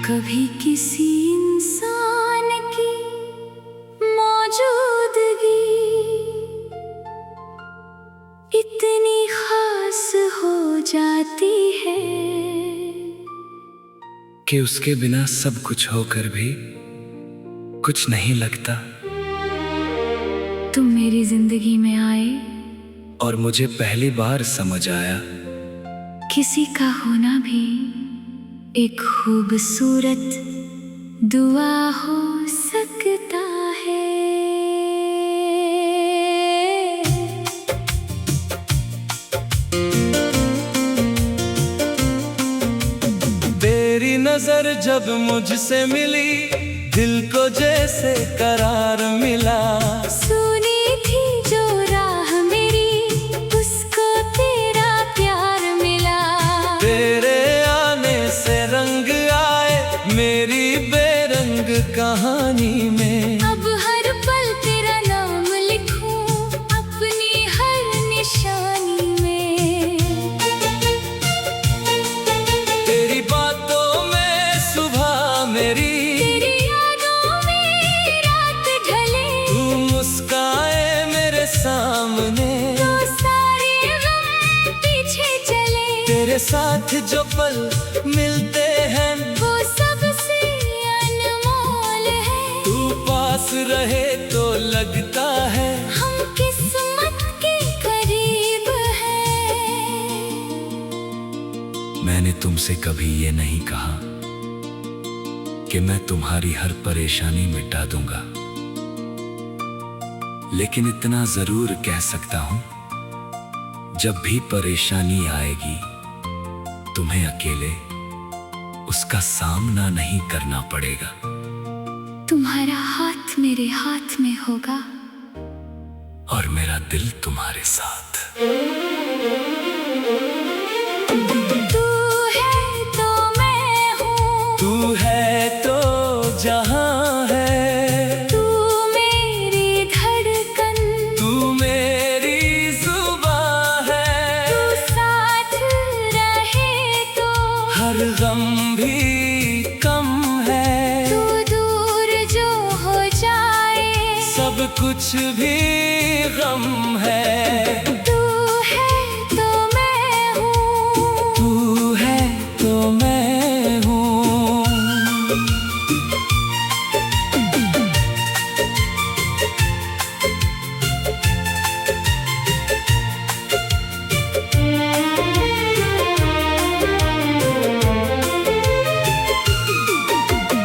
कभी किसी इंसान की मौजूदगी इतनी खास हो जाती है कि उसके बिना सब कुछ होकर भी कुछ नहीं लगता। तुम मेरी जिंदगी में आए और मुझे पहली बार समझ आया किसी का होना भी एक खूबसूरत दुआ हो सकता है। तेरी नजर जब मुझसे मिली दिल को जैसे करार मिला। सुनी थी जो राह मेरी उसको तेरा प्यार मिला। तेरे आने से रंग आए मेरी बेरंग कहानी में। अब हर पल तेरा नाम लिखूं अपनी हर निशानी में। तेरी बातों में सुबह मेरी, तेरी यादों में रात ढले। तू मुस्काए मेरे सामने तो सारे गम पीछे चले। तेरे साथ जो पल मिलते हैं वो सबसे अनमोल है। तू पास रहे तो लगता है हम किस्मत के करीब हैं। मैंने तुमसे कभी ये नहीं कहा कि मैं तुम्हारी हर परेशानी मिटा दूंगा, लेकिन इतना जरूर कह सकता हूं जब भी परेशानी आएगी तुम्हें अकेले उसका सामना नहीं करना पड़ेगा। तुम्हारा हाथ मेरे हाथ में होगा और मेरा दिल तुम्हारे साथ। तू है तो मैं हूँ, तू है तो जहां है, तू मेरी धड़कन, तू मेरी जुबां है। तू साथ रहे तो हर गम भी कम है, तू दूर जो हो जाए सब कुछ भी गम है। तू है तो मैं हूँ, तू है तो मैं हूँ।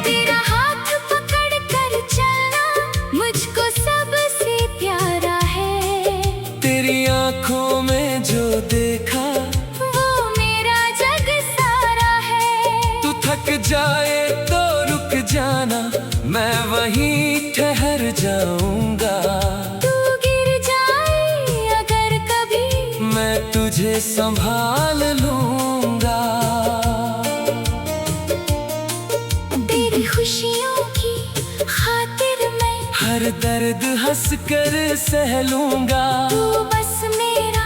तेरा हाथ पकड़ कर चलना मुझको सबसे प्यारा है। तेरी आंखों में जो देखा वो मेरा जग सारा है। तू थक जाए तो रुक जाना, मैं वहीं ठहर जाऊंगा। तू गिर जाए अगर कभी मैं तुझे संभाल लूंगा। तेरी खुशियों की खातिर मैं हर दर्द हंस कर सह लूंगा। तू बस मेरा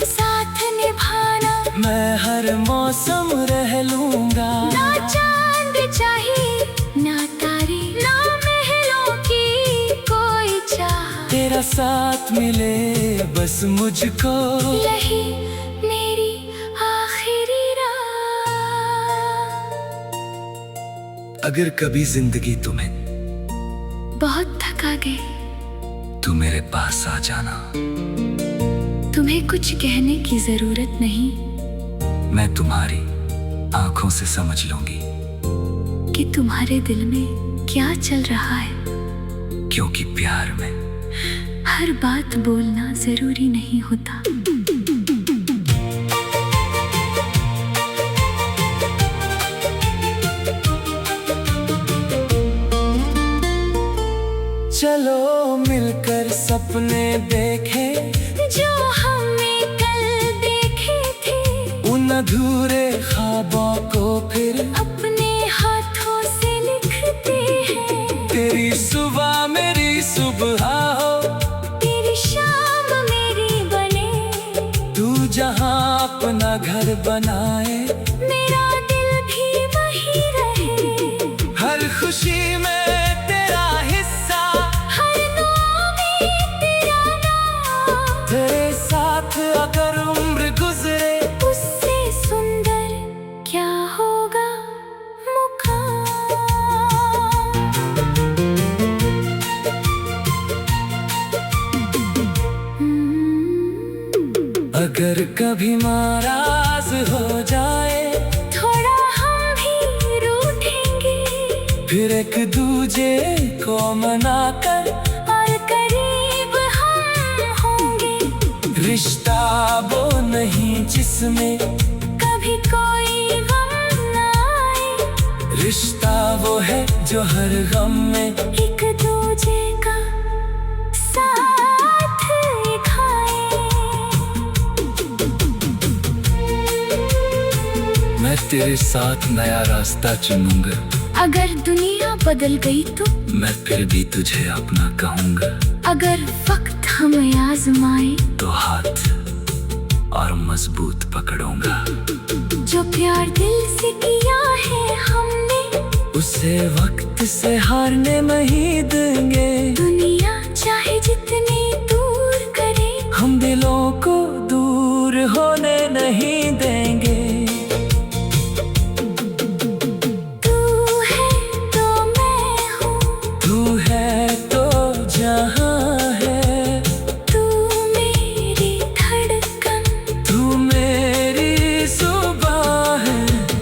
साथ निभाना। मैं हर मौसम रह लूंगा। ना चांद चाहिए ना तारे, ना महलों की कोई चाह। तेरा साथ मिले बस मुझको, यही मेरी आखिरी राह। अगर कभी जिंदगी तुम्हें बहुत थका गई तू मेरे पास आ जाना। तुम्हें कुछ कहने की जरूरत नहीं मैं तुम्हारी आंखों से समझ लूंगी कि तुम्हारे दिल में क्या चल रहा है। क्योंकि प्यार में हर बात बोलना जरूरी नहीं होता। चलो मिलकर सपने देखें जो हमने कल देखे थे, उन अधूरे ख्वाबों को फिर अपने हाथों से लिखते हैं। तेरी सुबह मेरी सुबह हो, तेरी शाम मेरी बने। तू जहां अपना घर बनाए मेरा दिल भी वही रहे। कभी नाराज हो जाए, थोड़ा हम भी रूठेंगे, फिर एक दूजे को मनाकर और करीब हम होंगे। रिश्ता वो नहीं जिसमें कभी कोई गम ना आए, रिश्ता वो है जो हर गम में एक दूजे का साथ खाए। मैं तेरे साथ नया रास्ता चुनूंगा, अगर दुनिया बदल गई तो मैं फिर भी तुझे अपना कहूंगा। अगर वक्त हमें आजमाए तो हाथ और मजबूत पकड़ूंगा। जो प्यार दिल से किया है हमने, उसे वक्त से हारने नहीं देंगे। दुनिया चाहे जितनी दूर करे, हम दिलों को दूर होने नहीं देंगे। तू है तो मैं हूँ, तू है तो जहाँ है, तू मेरी धड़कन, तू मेरी सुबह है।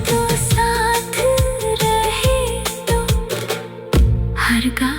तो साथ रहे तो हरगा।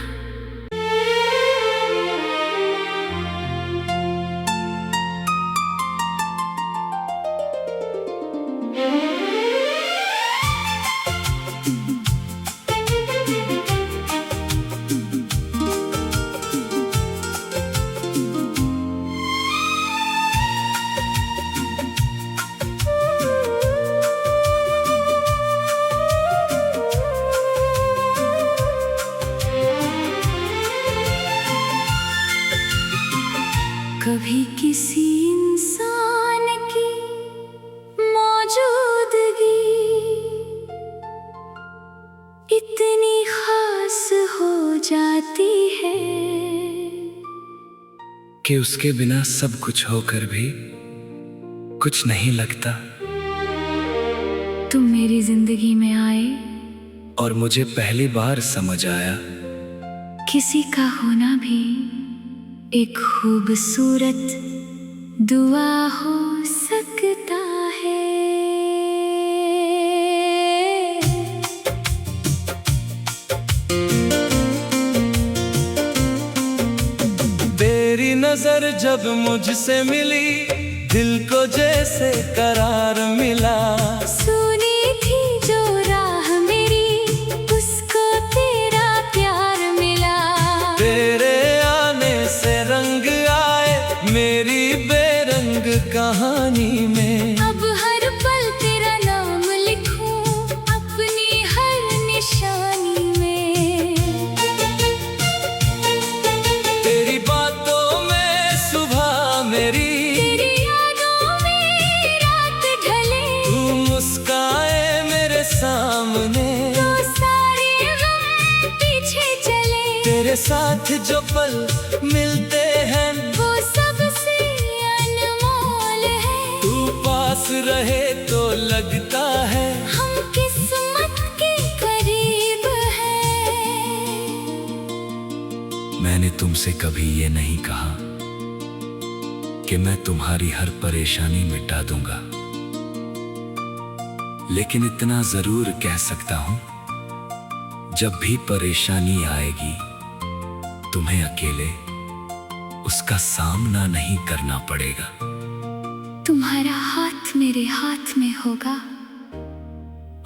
कभी किसी इंसान की मौजूदगी इतनी खास हो जाती है कि उसके बिना सब कुछ होकर भी कुछ नहीं लगता। तुम मेरी जिंदगी में आए, और मुझे पहली बार समझ आया, किसी का होना भी एक खूबसूरत दुआ हो सकता है। तेरी नजर जब मुझसे मिली, दिल को जैसे करार मिला। सुनी थी जो राह मेरी, उसको तेरा प्यार मिला। तेरे आने से रंग आए मेरी बेरंग कहानी में। अब हर पल तेरा नाम लिखूं अपनी हर निशानी में। तेरी बातों में सुबह मेरी, तेरी यादों में रात ढले, तू मुस्काए मेरे सामने। तो सारे गम पीछे चले। तेरे साथ जो पल मिलते हैं वो सबसे अनमोल है। तू पास रहे तो लगता है हम किस्मत के करीब हैं। मैंने तुमसे कभी ये नहीं कहा कि मैं तुम्हारी हर परेशानी मिटा दूंगा, लेकिन इतना जरूर कह सकता हूं, जब भी परेशानी आएगी तुम्हें अकेले उसका सामना नहीं करना पड़ेगा। तुम्हारा हाथ मेरे हाथ में होगा,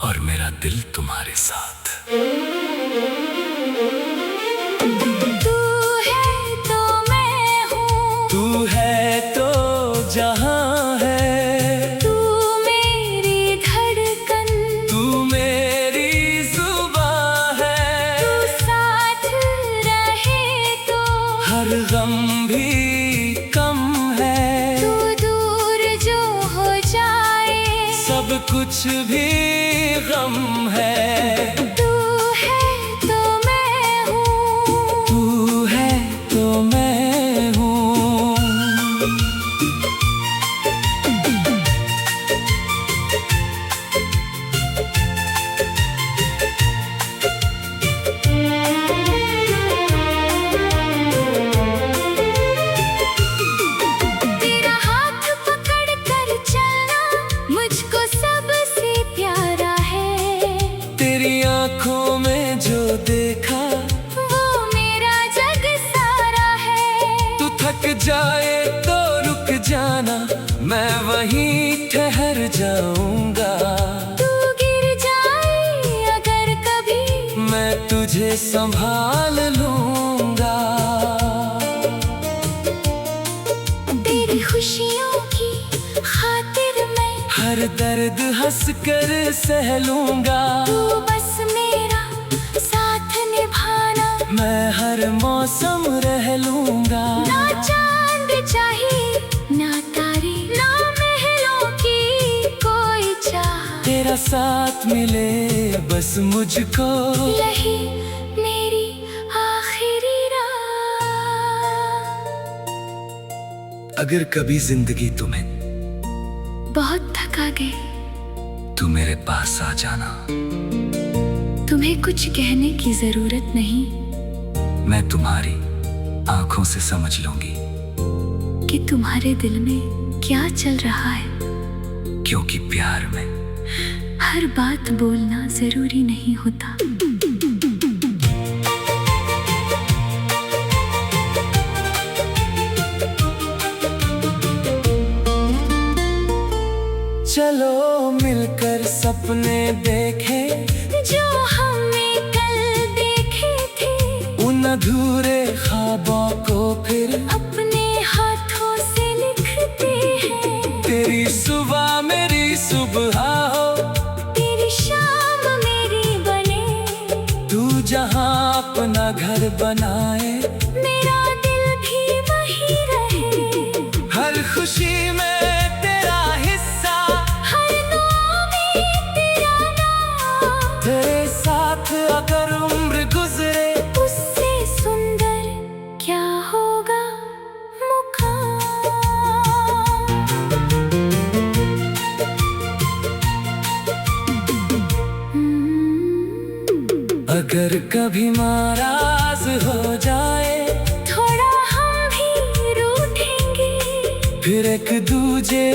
और मेरा दिल तुम्हारे साथ। तू है तो मैं हूँ, तू है तो जहाँ है, तू मेरी धड़कन, तू मेरी जुबां है। तू साथ रहे तो हर गम भी कम है, तू दूर जो हो जाए सब कुछ भी गम है। तू है तो मैं हूँ, तू है तो मैं हूँ। तेरा हाथ पकड़ कर जाऊंगा। तू गिर जाए अगर कभी, मैं तुझे संभाल लूंगा। तेरी खुशियों की खातिर मैं हर दर्द हंस कर सह लूंगा। तू बस मेरा साथ निभाना, मैं हर मौसम रह लूंगा। ना चांद चाहिए ना तारे, ना महलों की कोई चाह, तेरा साथ मिले बस मुझको। यही मेरी आखिरी राह। अगर कभी जिंदगी तुम्हें बहुत थका गई, तू मेरे पास आ जाना। तुम्हें कुछ कहने की जरूरत नहीं, मैं तुम्हारी आंखों से समझ लूंगी कि तुम्हारे दिल में क्या चल रहा है। क्योंकि प्यार में हर बात बोलना जरूरी नहीं होता। चलो मिलकर सपने देखें, जो हमने कल देखे थे, उन अधूरे ख्वाबों को फिर अपने हाथों से लिखते हैं। तेरी सुबह मेरी सुबह हो, तेरी शाम मेरी बने, तू जहां अपना घर बनाए, मेरा दिल भी वही रहे। हर खुशी में तेरा हिस्सा, हर नाम में तेरा नाम, तेरे साथ अगर उम्र गुजरे, उससे सुंदर क्या होगा मुकाम। अगर कभी नाराज हो जाए, थोड़ा हम भी रूठेंगे, फिर एक दूजे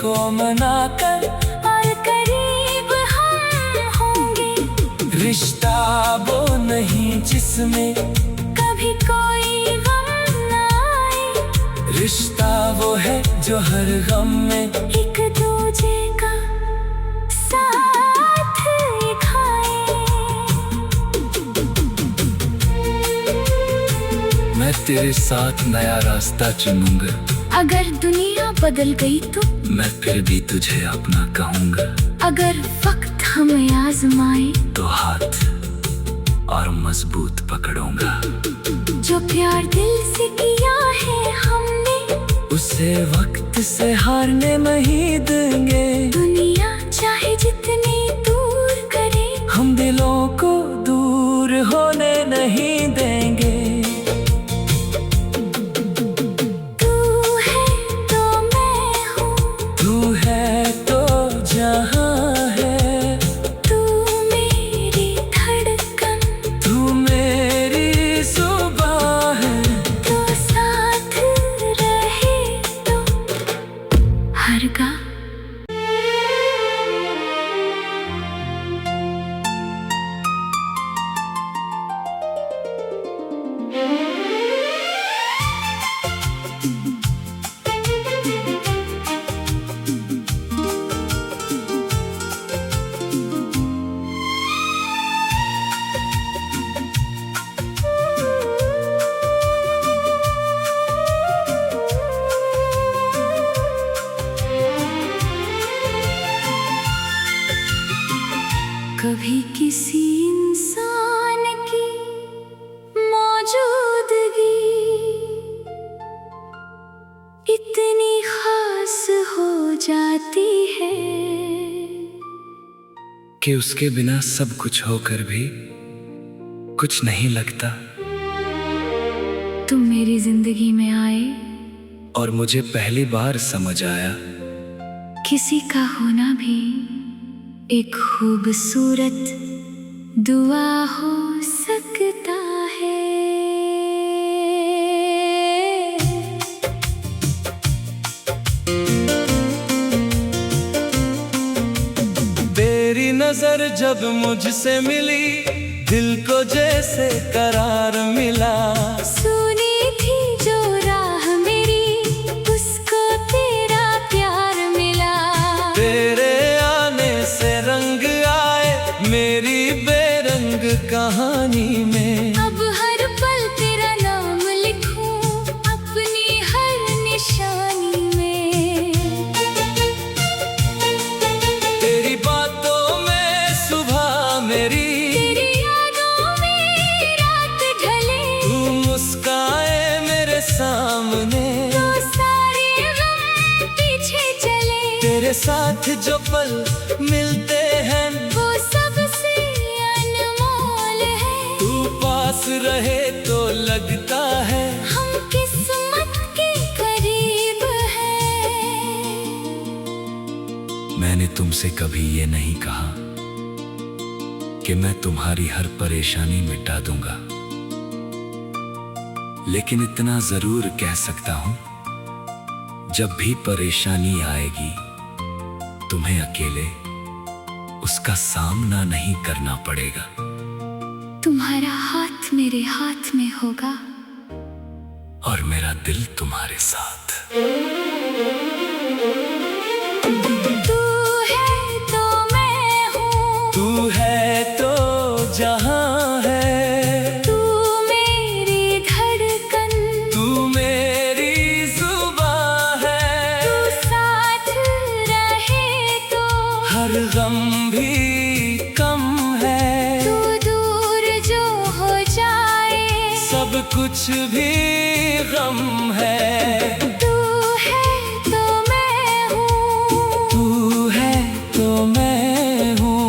को मनाकर और करीब हम होंगे। रिश्ता वो नहीं जिसमें कभी कोई गम न आए, रिश्ता वो है जो हर गम में एक दूजे का साथ खाए। मैं तेरे साथ नया रास्ता चुनूंगा। अगर दुनिया बदल गई तो, मैं फिर भी तुझे अपना कहूंगा। अगर वक्त हमें आजमाए, तो हाथ और मजबूत पकड़ूंगा। जो प्यार दिल से किया है हमने, उसे वक्त से हारने नहीं देंगे। दुनिया चाहे जितनी दूर करे, हम दिलों को दूर होने नहीं देंगे। तू है तो मैं हूँ, तू है तो जहां है, तू मेरी धड़कन, तू मेरी सुबह है। तो साथ रहे तो हरगा। कभी किसी इंसान की मौजूदगी इतनी खास हो जाती है कि उसके बिना सब कुछ होकर भी कुछ नहीं लगता। तुम मेरी जिंदगी में आए, और मुझे पहली बार समझ आया, किसी का होना भी एक खूबसूरत दुआ हो सकता है। तेरी नजर जब मुझसे मिली, दिल को जैसे करार मिला। सुनी थी जो राह मेरी, उसको तेरा प्यार मिला। तेरे साथ जो पल मिलते हैं वो सबसे अनमोल है। तू पास रहे तो लगता है हम किस्मत के करीब हैं। मैंने तुमसे कभी ये नहीं कहा कि मैं तुम्हारी हर परेशानी मिटा दूंगा, लेकिन इतना जरूर कह सकता हूं, जब भी परेशानी आएगी तुम्हें अकेले उसका सामना नहीं करना पड़ेगा। तुम्हारा हाथ मेरे हाथ में होगा और मेरा दिल तुम्हारे साथ। तू है तो मैं हूँ, तू है तो जहां है, तू मेरी धड़कन, तू मेरी जुबां है। तू साथ रहे तो हर गम भी कम है, तू दूर जो हो जाए सब कुछ भी गम है। तू है तो मैं हूँ, तू है तो मैं हूँ।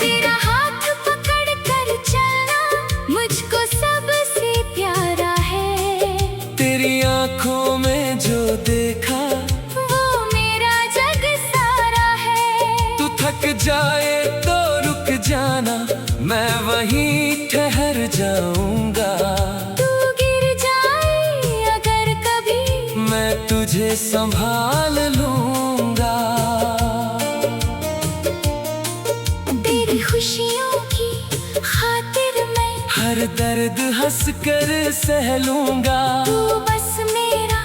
तेरा हाथ पकड़ कर चलना मुझको सबसे प्यारा है। तेरी आंखों में जो देखा वो मेरा जग सारा है। तू थक जाए तो रुक जाना, मैं वहीं ठहर जाऊंगा। तू गिर जाए अगर कभी मैं तुझे संभाल लूंगा। तेरी खुशियों की खातिर मैं हर दर्द हंस कर सह लूंगा। तू बस मेरा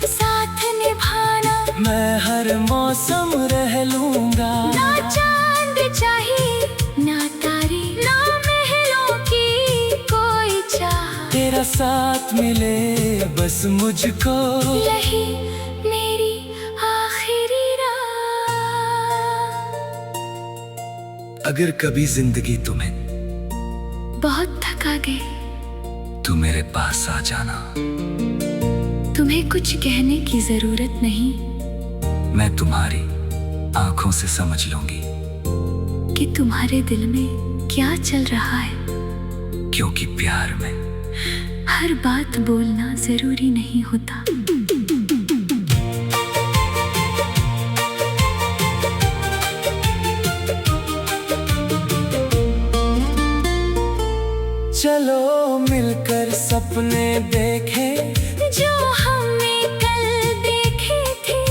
साथ निभाना। मैं हर मौसम रह लूंगा। ना चांद चाहिए ना तारे ना महलों की कोई चाह, तेरा साथ मिले बस मुझको। यही मेरी आखिरी राह। अगर कभी जिंदगी तुम्हें बहुत थका गए तू मेरे पास आ जाना। तुम्हें कुछ कहने की जरूरत नहीं मैं तुम्हारी आंखों से समझ लूंगी कि तुम्हारे दिल में क्या चल रहा है। क्योंकि प्यार में हर बात बोलना जरूरी नहीं होता। चलो मिलकर सपने देखें जो हमने कल देखे थे,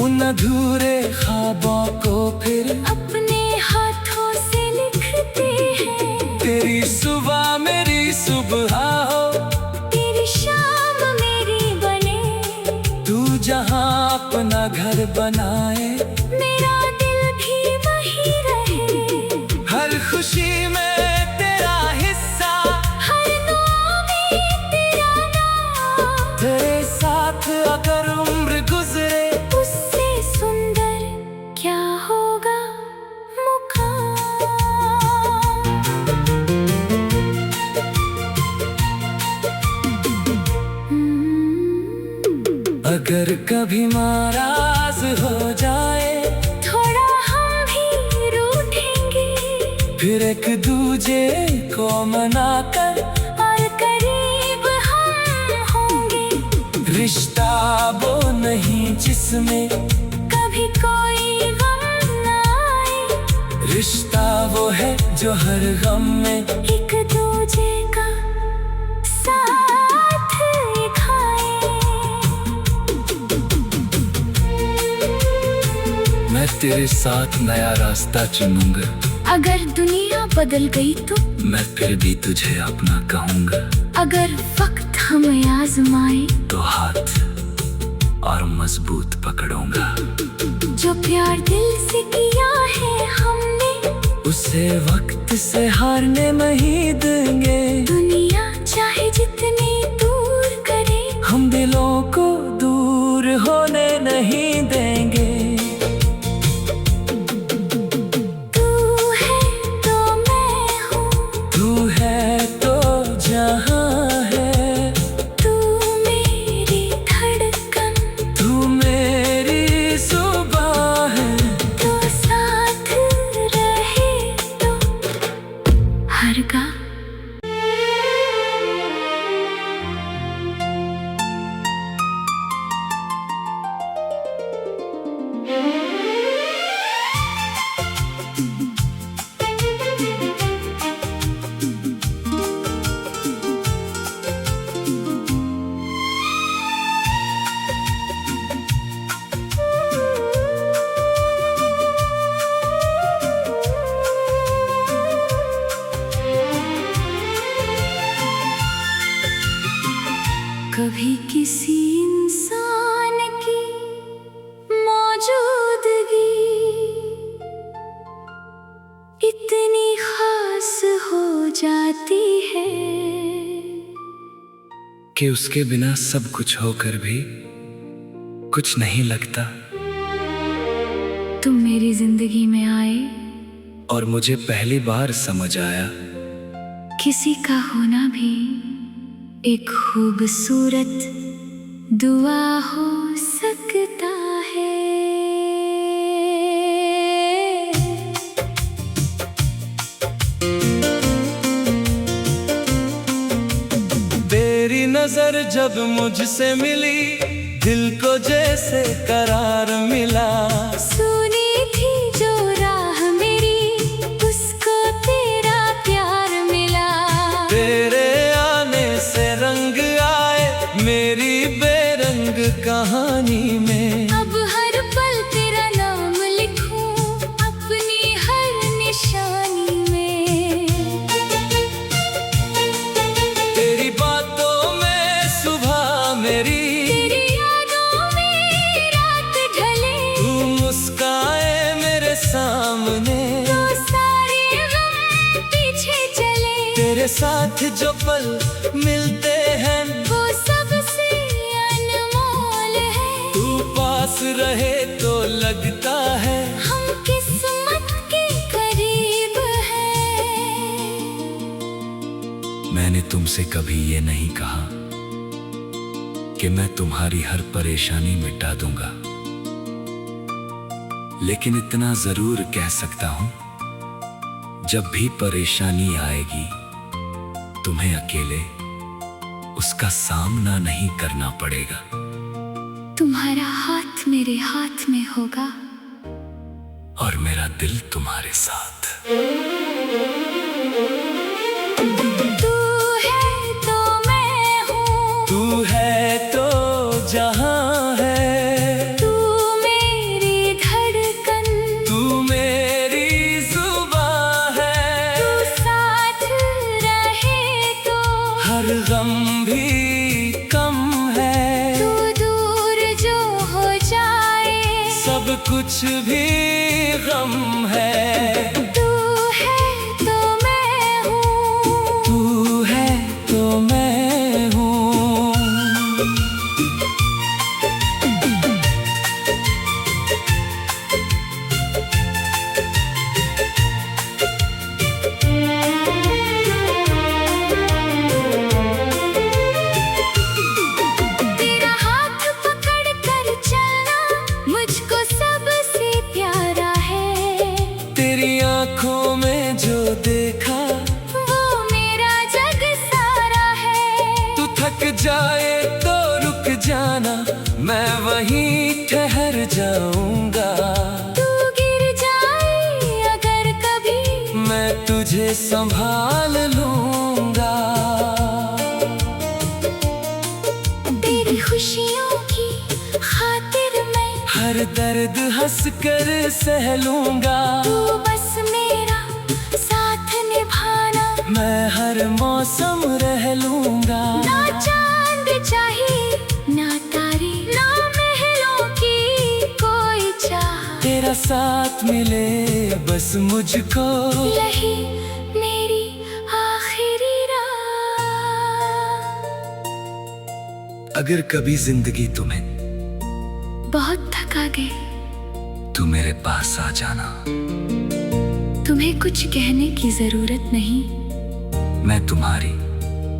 उन अधूरे ख्वाबों को फिर अपने हाथों से लिखते हैं। तेरी सुबह मेरी सुबह हो, तेरी शाम मेरी बने। तू जहां अपना घर बनाए मेरा दिल भी वही रहे। हर खुशी में तेरा हिस्सा, हर गम में तेरा नाम। तेरे साथ अगर उम्र गुजरे उससे सुंदर क्या होगा मुकाम। अगर कभी नाराज हो जाए थोड़ा हम भी रूठेंगे, फिर एक दूजे को मनाकर और करीब हम होंगे। रिश्ता वो नहीं जिसमें कभी कोई गम न आए। रिश्ता वो है जो हर गम में एक दूजे का साथ खाए। मैं तेरे साथ नया रास्ता चुनूंगा। अगर दुनिया बदल गई तो मैं फिर भी तुझे अपना कहूंगा। अगर वक्त हमें आजमाए तो हाथ और मजबूत पकड़ूंगा। जो प्यार दिल से किया है हमने, उसे वक्त से हारने नहीं देंगे। दुनिया चाहे जितनी दूर करे, हम दिलों को दूर होने नहीं देंगे। इतनी खास हो जाती है कि उसके बिना सब कुछ होकर भी कुछ नहीं लगता। तुम मेरी जिंदगी में आए और मुझे पहली बार समझ आया किसी का होना भी एक खूबसूरत दुआ हो सकता है। तेरी नजर जब मुझसे मिली दिल को जैसे करार मिला। सुनी थी जो राह मेरी उसको तेरा प्यार मिला। तेरे आने से रंग आए मेरी बेरंग कहानी में। अब हर पल तेरा नाम लिखूं अपनी हर निशानी में। तेरी बातों में सुबह मेरी, तेरी यादों में रात ढले। तू मुस्काए मेरे सामने तो सारे गम पीछे चले। तेरे साथ जो पल मिलते हैं वो सबसे अनमोल है। तू पास रहे तो लगता है हम किस्मत के करीब हैं। मैंने तुमसे कभी ये नहीं कहा कि मैं तुम्हारी हर परेशानी मिटा दूंगा, लेकिन इतना जरूर कह सकता हूं जब भी परेशानी आएगी तुम्हें अकेले उसका सामना नहीं करना पड़ेगा। तुम्हारा हाथ मेरे हाथ में होगा और मेरा दिल तुम्हारे साथ। तू है तो मैं हूँ। तू है तो जहां है। तू मेरी धड़कन। तू मेरी जुबान है। तू साथ रहे तो हर गम भी कम है। तू दूर जो हो जाए सब कुछ भी गम है। तू है तो मैं हूँ। तू है तो मैं हूँ। तेरा हाथ पकड़ कर चलना मुझको सबसे प्यारा है। तेरी आंखों में जो देखा वो मेरा जग सारा है। तू थक जाए तो रुक जाना मैं वहीं ठहर जाऊंगा। तू गिर जाए अगर कभी मैं तुझे संभाल लूंगा। तेरी खुशियों की खातिर मैं हर दर्द हंस कर सह लूंगा। तू बस मेरा साथ निभाना। मैं हर मौसम रह लूंगा। ना चांद चाहिए ना तारे ना महलों की कोई चाह। तेरा साथ मिले बस मुझको यही मेरी आखिरी राह। अगर कभी जिंदगी तुम्हें बहुत थका गए तू मेरे पास आ जाना। तुम्हें कुछ कहने की जरूरत नहीं मैं तुम्हारी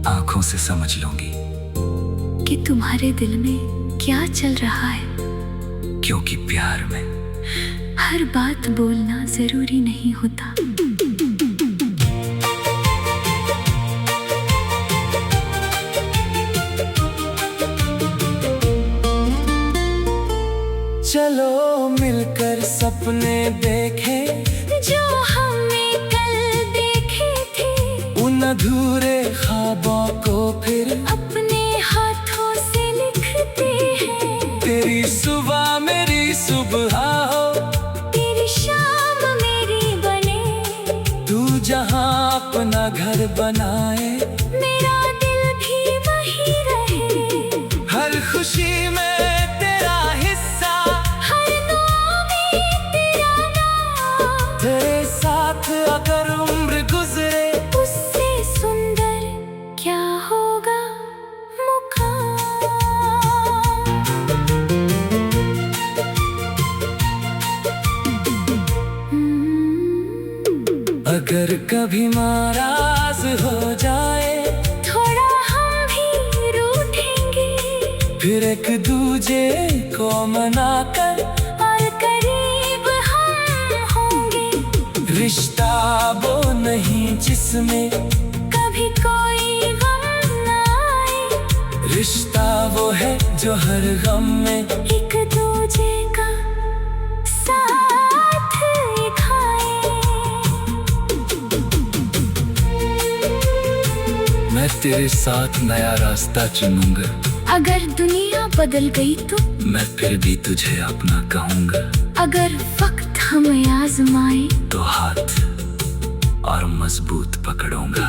आंखों से समझ लूंगी कि तुम्हारे दिल में क्या चल रहा है। क्योंकि प्यार में हर बात बोलना जरूरी नहीं होता। चलो मिलकर सपने देखें जो हमने कल देखे थे। उन अधूरे ख्वाबों को फिर अपने हाथों से लिखते हैं। तेरी सुबह मेरी सुबह हो। तेरी शाम मेरी बने। तू जहां अपना घर बनाए मेरा दिल भी वही रहे। हर खुशी में तेरा हिस्सा हर गम में तेरा नाम। तेरे साथ अगर उम्र गुजरे उससे सुंदर क्या होगा मुकाम। अगर कभी नाराज हो जाए थोड़ा हम भी रूठेंगे, फिर एक दूजे को मनाकर और करीब हम होंगे। रिश्ता वो नहीं जिसमें कभी कोई गम न आए, रिश्ता वो है जो हर गम में एक दूजे का साथ खाए। मैं तेरे साथ नया रास्ता चुनूंगा। अगर दुनिया बदल गई तो मैं फिर भी तुझे अपना कहूंगा। अगर वक्त हमें आजमाए तो हाथ और मजबूत पकड़ूंगा।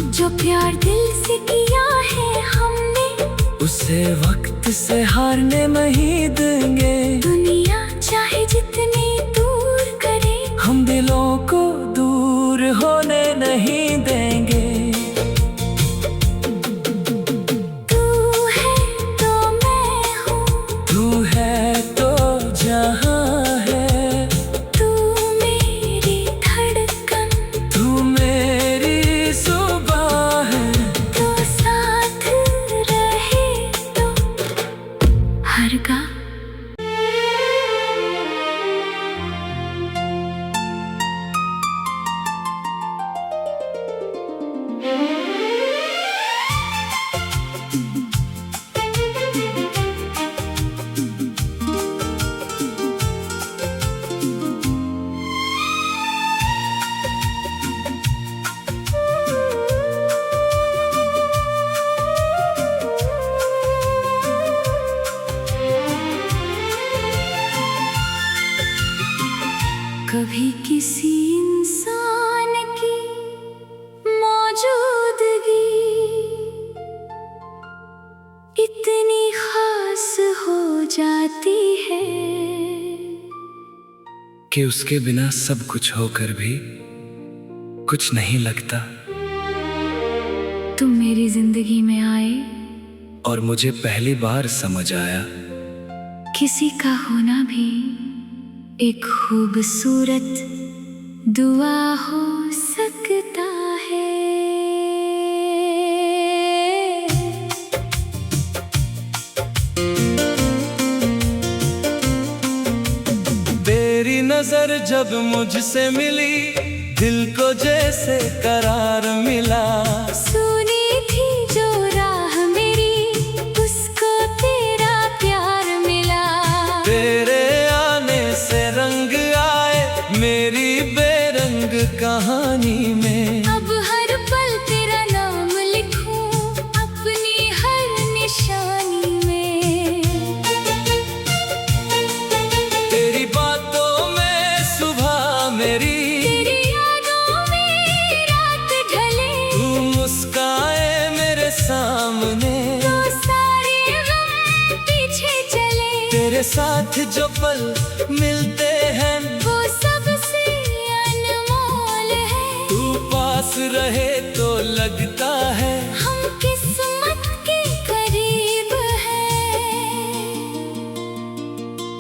जो प्यार दिल से किया है हमने, उसे वक्त से हारने नहीं देंगे। दुनिया चाहे जितनी दूर करे, हम दिलों को दूर होने नहीं देंगे। तू है तो मैं हूँ, तू है तो जहां है, तू मेरी धड़कन, तू मेरी सुबह है। तो साथ रहे तो हरगा। कभी किसी इंसान की मौजूदगी इतनी खास हो जाती है कि उसके बिना सब कुछ होकर भी कुछ नहीं लगता। तुम मेरी जिंदगी में आए, और मुझे पहली बार समझ आया किसी का होना भी एक खूबसूरत दुआ हो सकता है। तेरी नजर जब मुझसे मिली, दिल को जैसे करार मिला। सुनी थी जो राह मेरी, उसको तेरा प्यार मिला। तेरे आने से रंग आए मेरी बेरंग कहानी में। अब हर पल तेरा नाम लिखूं अपनी हर निशानी में। तेरी बातों में सुबह मेरी, तेरी यादों में रात ढले, तू मुस्काए मेरे सामने। तो सारे गम पीछे चले। तेरे साथ जो पल मिलते हैं वो सबसे अनमोल है। तू पास रहे तो लगता है हम किस्मत के करीब हैं।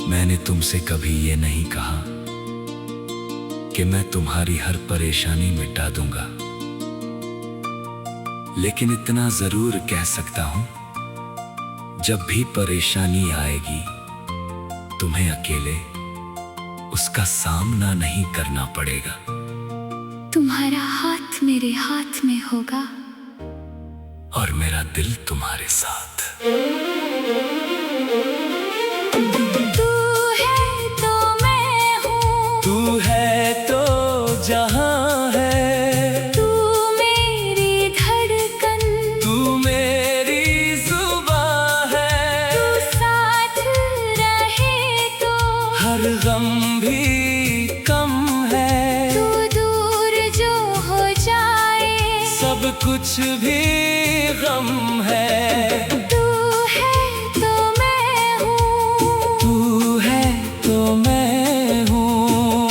मैंने तुमसे कभी ये नहीं कहा कि मैं तुम्हारी हर परेशानी मिटा दूंगा, लेकिन इतना जरूर कह सकता हूं, जब भी परेशानी आएगी तुम्हें अकेले उसका सामना नहीं करना पड़ेगा। तुम्हारा हाथ मेरे हाथ में होगा, और मेरा दिल तुम्हारे साथ। तू है तो मैं हूँ, तू है तो जहां है, तू मेरी धड़कन, तू मेरी सुबह है। तू साथ रहे तो हर गम भी कम है, तू दूर जो हो जाए सब कुछ भी गम है। तू है तो मैं हूँ, तू है तो मैं हूँ।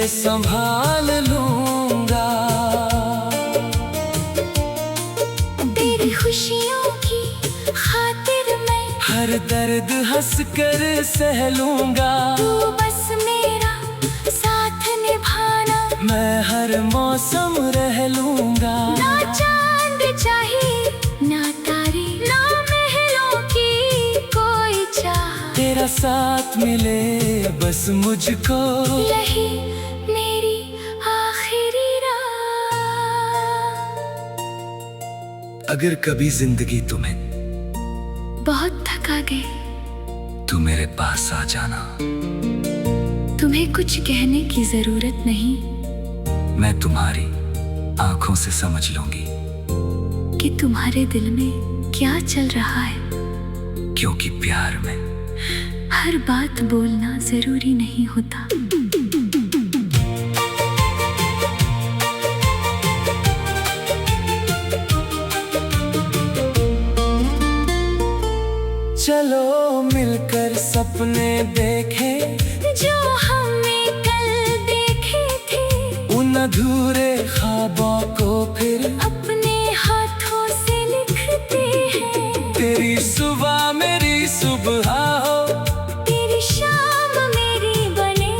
संभाल लूंगा। तेरी खुशियों की खातिर मैं हर दर्द हंस कर सह लूंगा। तू बस मेरा साथ निभाना, मैं हर मौसम रह लूंगा। ना चांद चाहिए ना तारे, ना महलों की कोई चाह, तेरा साथ मिले बस मुझको। यही मेरी आखिरी राह। अगर कभी जिंदगी तुम्हें बहुत थका गए, तू मेरे पास आ जाना। तुम्हें कुछ कहने की जरूरत नहीं, मैं तुम्हारी आंखों से समझ लूंगी कि तुम्हारे दिल में क्या चल रहा है। क्योंकि प्यार में हर बात बोलना जरूरी नहीं होता। चलो मिलकर सपने देखें, जो हमने कल देखे थे, उन अधूरे ख्वाबों को फिर अपने हाथों से लिखते हैं। तेरी सुबह मेरी सुबह हो, तेरी शाम मेरी बने,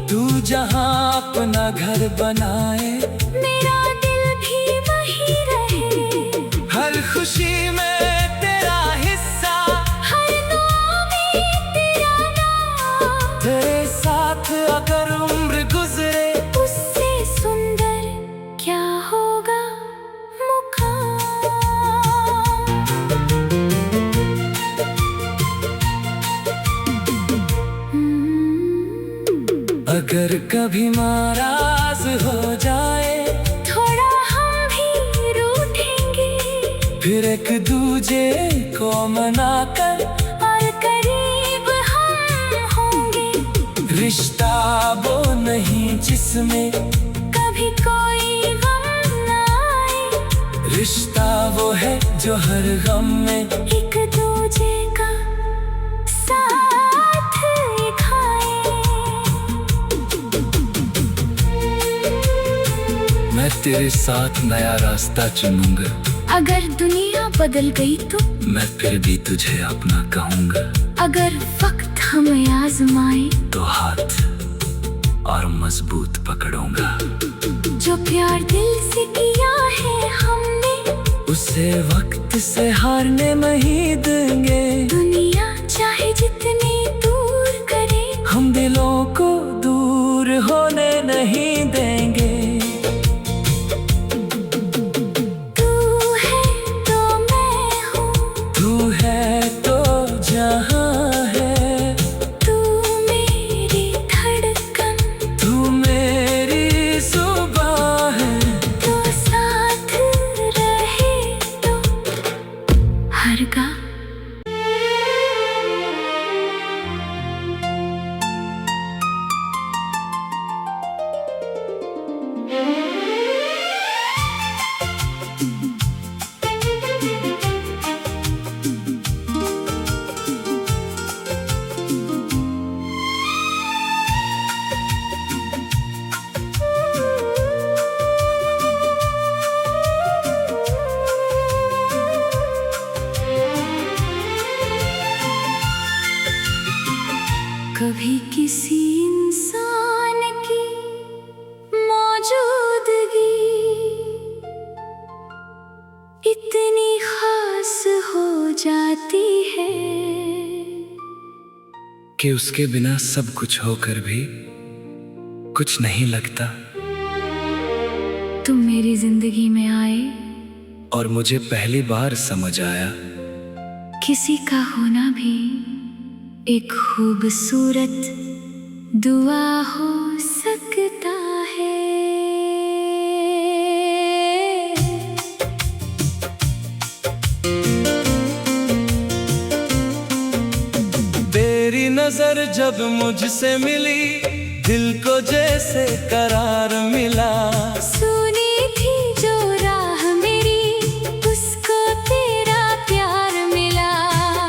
तू जहां अपना घर बनाए, मेरा दिल भी वही रहे। हर खुशी में तेरा हिस्सा, हर दुआ में तेरा नाम, तेरे साथ अगर उम्र गुजरे, उससे सुंदर क्या होगा मुकाम। अगर कभी नाराज हो जाए, थोड़ा हम भी रूठेंगे, फिर एक दूजे को मनाकर और करीब हम होंगे। रिश्ता वो नहीं जिसमें कभी कोई गम ना आए, रिश्ता वो है जो हर गम में एक दूजे का साथ खाए। मैं तेरे साथ नया रास्ता चुनूंगा। अगर दुनिया बदल गई तो, मैं फिर भी तुझे अपना कहूंगा। अगर वक्त हमें आजमाए, तो हाथ और मजबूत पकड़ूंगा। जो प्यार दिल से किया है हमने, उसे वक्त से हारने नहीं देंगे। दुनिया चाहे जितनी दूर करे, हम दिलों को दूर होने नहीं देंगे। तू है तो मैं हूँ, तू है तो जहां है, तू मेरी धड़कन, तू मेरी सुबह है। तो साथ रहे तो हरगा। कभी किसी इंसान की मौजूदगी इतनी खास हो जाती है कि उसके बिना सब कुछ होकर भी कुछ नहीं लगता। तुम मेरी जिंदगी में आए, और मुझे पहली बार समझ आया, किसी का होना भी एक खूबसूरत दुआ हो सकता है। तेरी नजर जब मुझसे मिली, दिल को जैसे करार मिला। सुनी थी जो राह मेरी, उसको तेरा प्यार मिला।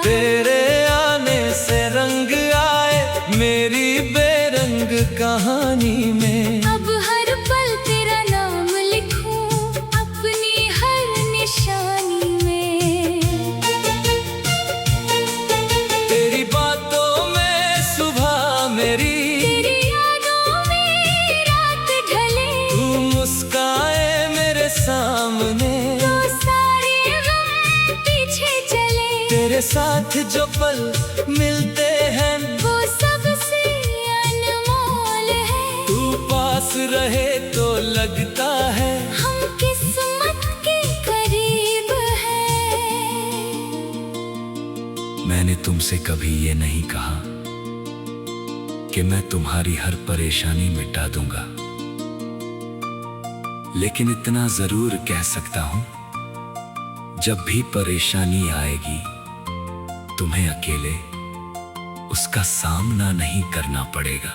तेरे आने से रंग आए मेरी बेरंग कहानी में। के साथ जो पल मिलते हैं वो सबसे अनमोल है। तू पास रहे तो लगता है हम किस्मत के करीब हैं। मैंने तुमसे कभी ये नहीं कहा कि मैं तुम्हारी हर परेशानी मिटा दूंगा, लेकिन इतना जरूर कह सकता हूं, जब भी परेशानी आएगी तुम्हें अकेले उसका सामना नहीं करना पड़ेगा।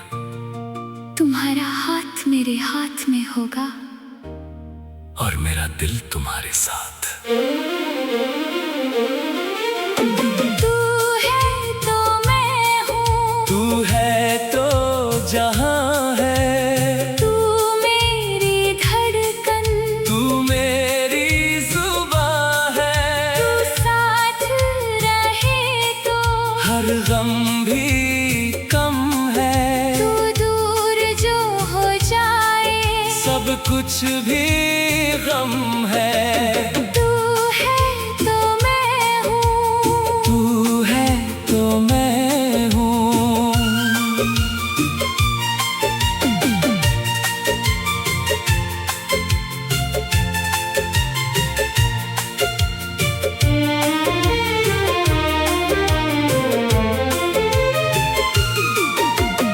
तुम्हारा हाथ मेरे हाथ में होगा और मेरा दिल तुम्हारे साथ। तू है तो मैं हूँ, तू है तो जहां है, तू मेरी धड़कन, तू मेरी जुबां है। तू साथ रहे तो हर गम भी कम है, तू दूर जो हो जाए सब कुछ भी गम है। तू है तो मैं हूँ, तू है तो मैं हूँ।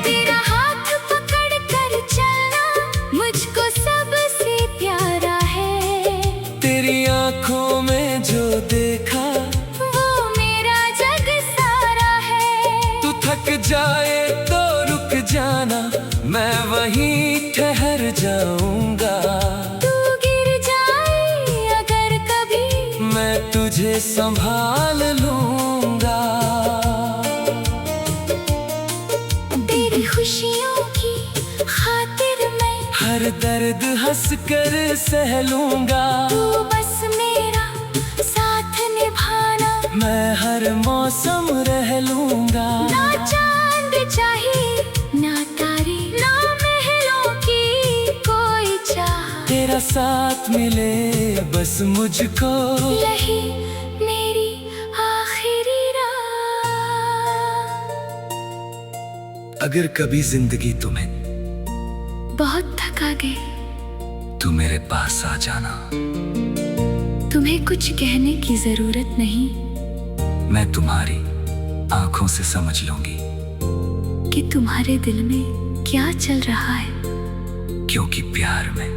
तेरा हाथ पकड़ कर चलना मुझको सबसे प्यारा है। तेरी आंखों में जो देखा वो मेरा जग सारा है। तू थक जाए तो रुक जाना, मैं वहीं ठहर जाऊंगा। तू गिर जाए अगर कभी मैं तुझे संभाल लूंगा। तेरी खुशियों की खातिर मैं हर दर्द हंस कर सह लूंगा। तू बस मेरा साथ निभाना। मैं हर मौसम रह लूंगा। ना चांद चाहिए ना तारे, ना महलों की कोई चाह, तेरा साथ मिले बस मुझको। यही मेरी आखिरी राह। अगर कभी जिंदगी तुम्हें बहुत थका गई, तू मेरे पास आ जाना। तुम्हें कुछ कहने की जरूरत नहीं मैं तुम्हारी आंखों से समझ लूंगी कि तुम्हारे दिल में क्या चल रहा है। क्योंकि प्यार में